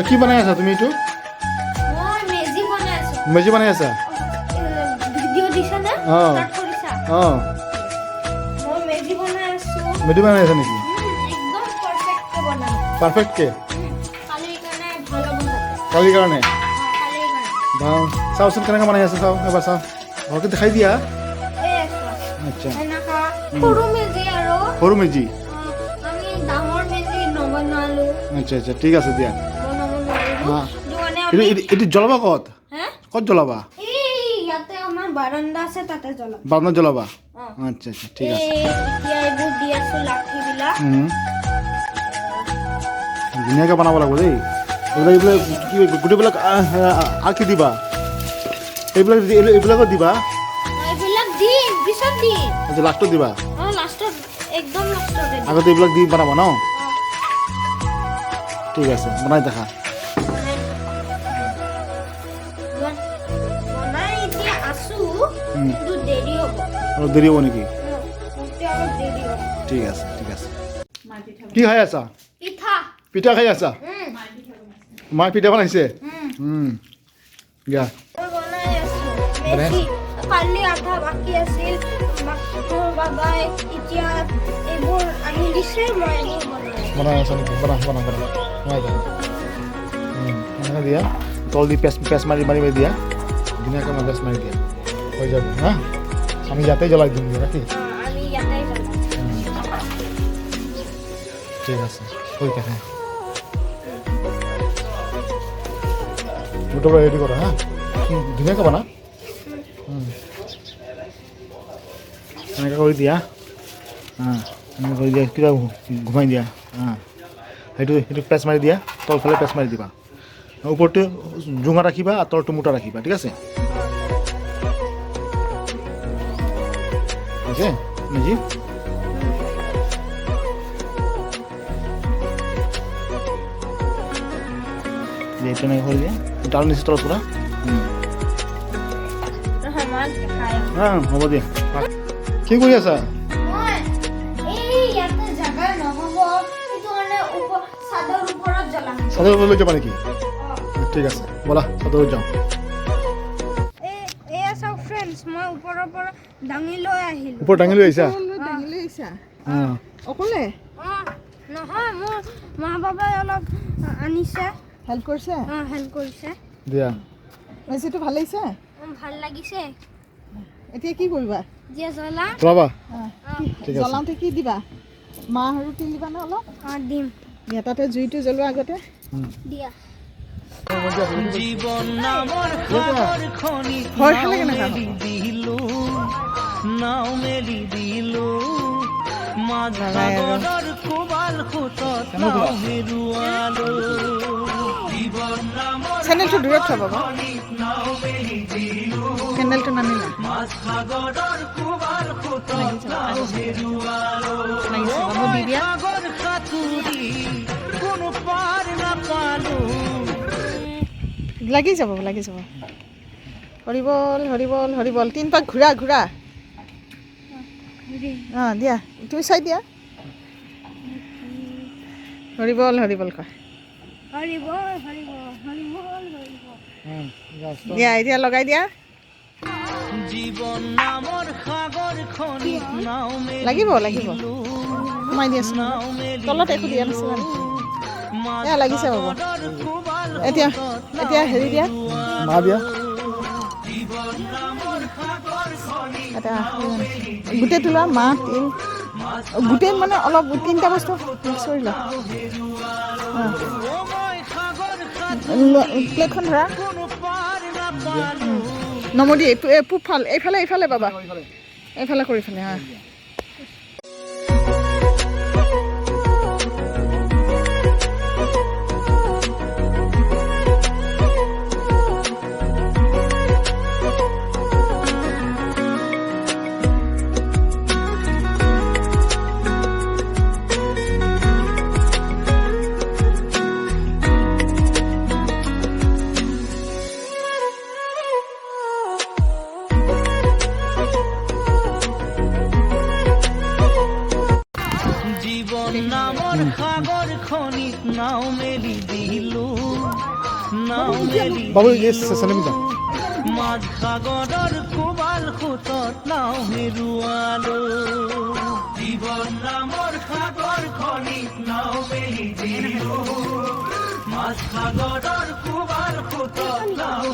কি বনাই আছা তুমি এইটো মই মেজি বনাই আছো মেজি বনাই আছা ভিডিও দিছা না অঁ। স্টার্ট কৰিছা অঁ মই মেজি বনাই আছো মেজি বনাই আছা নেকি একদম পারফেক্ট কে বনাম পাৰফেক্টকে কালিৰ কাৰণে ভাল হ'ব কালিৰ কাৰণে কালিৰ কাৰণে বাও চাওচোন কেনেকৈ বনাই আছে চাওঁ এবাৰ চাওঁ ভালকৈ দেখাই দিয়া এই আচ্ছা এনেকা সৰু মেজি আৰু সৰু মেজি আমি ডাঙৰ মেজি নবনালো আচ্ছা আচ্ছা ঠিক আছে দিয়া বনাব নোৱাৰিলো অঁ। মানে এইটো আমি এইটো জ্বলাবা ক'ত হা ক'ত জ্বলাবা এই ইয়াতে আমাৰ বাৰান্দা আছে তাতে জ্বলাম বাগানত জ্বলাবা অঁ। আচ্ছা আচ্ছা ঠিক আছে এতিয়া এইবোৰ দি আছো লাঠিবিলাক ধুনীয়াকৈ বনাব লাগিব দেই এইবিলাক কি গোটেইবিলাক আৰু কি দিবা এইবিলাকত দিবা এইবিলাক দিম পিছত দিম আচ্ছা লাষ্টত দিবা লাষ্টত একদম লাষ্টতে দিম আগতে এইবিলাক দি বনাবা ন ঠিক আছে বনাই দেখা বনাই এতিয়া আছো হুম। কিন্তু দেৰি হ'ব অলপ দেৰি হ'ব নেকি এতিয়া অলপ দেৰি হ'ব ঠিক আছে ঠিক আছে কি খাই আছা পিঠা পিঠা খাই আছা মায়ে পিঠা বনাইছে দিয়া মই বনাই আছো বনাই মেজি কালি আধা বাকী আছিল মোৰ বাবাই এতিয়া এইবোৰ আনি দিছে মই এইবোৰ বনাই আছো। বনাই আছা নেকি বনাই দিয়া এনেকৈ দিয়া তল দি পেচ মাৰি দিয়া ধুনীয়াকৈ মই পেচ মাৰি দিয়া হৈ যাব হা আমি ইয়াতে জ্বলাই দিম দিয়া ৰাতি আমি ইয়াতে জ্বলাম ঠিক আছে হৈ থাকে গোটেই ৰেডি কৰা হা ধুনীয়াকৈ বনা এনেকৈ কৰি দিয়া এনেকৈ কৰি দিয়া কিবা ঘুমাই দিয়া সেইটো পেচ মাৰি দিয়া তলফালে পেচ মাৰি দিবা ওপৰটো জোঙা ৰাখিবা আৰু তলটো মোটা ৰাখিবা ঠিক আছে আছে মেজি এইটো এনেকৈ কৰি দিয়া তাৰ নিচে তলত পুৰা ৰহমান খাই হ'ব দিয়া কি কৰি আছা মই এই ইয়াতে জাগা নহ'ব সেইটো কাৰণে চাদৰ ওপৰত জ্বলাম চাদৰ ওপৰত লৈ যাবা নেকি ঠিক আছে ব'লা চাদৰত যাওঁ এয়া চাওক ফ্ৰেণ্ডছ মই ওপৰৰ পৰা দাঙি লৈ আহিলোঁ ওপৰত দাঙি লৈ আহিছা অকলে নহয় মোৰ মা বাবাই অলপ আনিছে হেল্প কৰিছে হেল্প কৰিছে দিয়া মেজিটো ভাল লাগিছে ভাল লাগিছে এতিয়া কি কৰিবা দিয়া জ্বলা জ্বলাবা ঠিক আছে জ্বলাওঁতে কি দিবা মাহ আৰু তিল দিবা নে অলপ দিম দিয়া তাতে জুইটো জ্বলোৱা আগতে দিয়া জীবন নামৰ সাগৰ খনি ভয় খালে কেনেকুৱা হ'ব? দিলো নাও মেলি দিলো মাছ নালাগে আৰু। সাগৰৰ কোবাল খুতত নাও হেৰুৱালো জীবন নামৰ চেনেলটো দূৰত থ'ব বাৰু নাও মেলি দিলো চেনেলটো নানিলা মাছ সাগৰৰ কোবাল খুতত নাও হেৰুৱালো লাগিছে বাবু দি দিয়া সাগৰ সাঁতুৰি কোনো পাৰ নাপালো লাগি যাব হৰিবল হৰিবল হৰিবল 3 পাক ঘূৰা দিয়া তুমি চাই দিয়া হৰিবল হৰিবল কয় হৰিব হৰিব হৰিব হৰিব দিয়া এতিয়া লগাই দিয়া জীবন নামৰ সাগৰ খনি নাও মেলি লাগিব সোমাই দিয়াচোন তলত একো দিয়া নাছিল এয়া লাগিছে বাবু এতিয়া হেৰি দিয়া মা দিয়া এটা গোটেই তোলা মাহ তিল গোটেই মানে অলপ 3টা বস্তু মিক্স কৰি লোৱা প্লেটখন ধৰা নমদি পূবফাল এইফালে বাবা এইফালে কৰি ফালে দিলো নাও মেলি বাবু ইয়ে সালামি দাও মাঝ সাগৰৰ কোবাল সোঁতত নাও হেৰুৱালো জীৱন নামৰ সাগৰ খনিত নাও মেলি দিলো মাঝ সাগৰৰ কোবাল সোঁতত নাও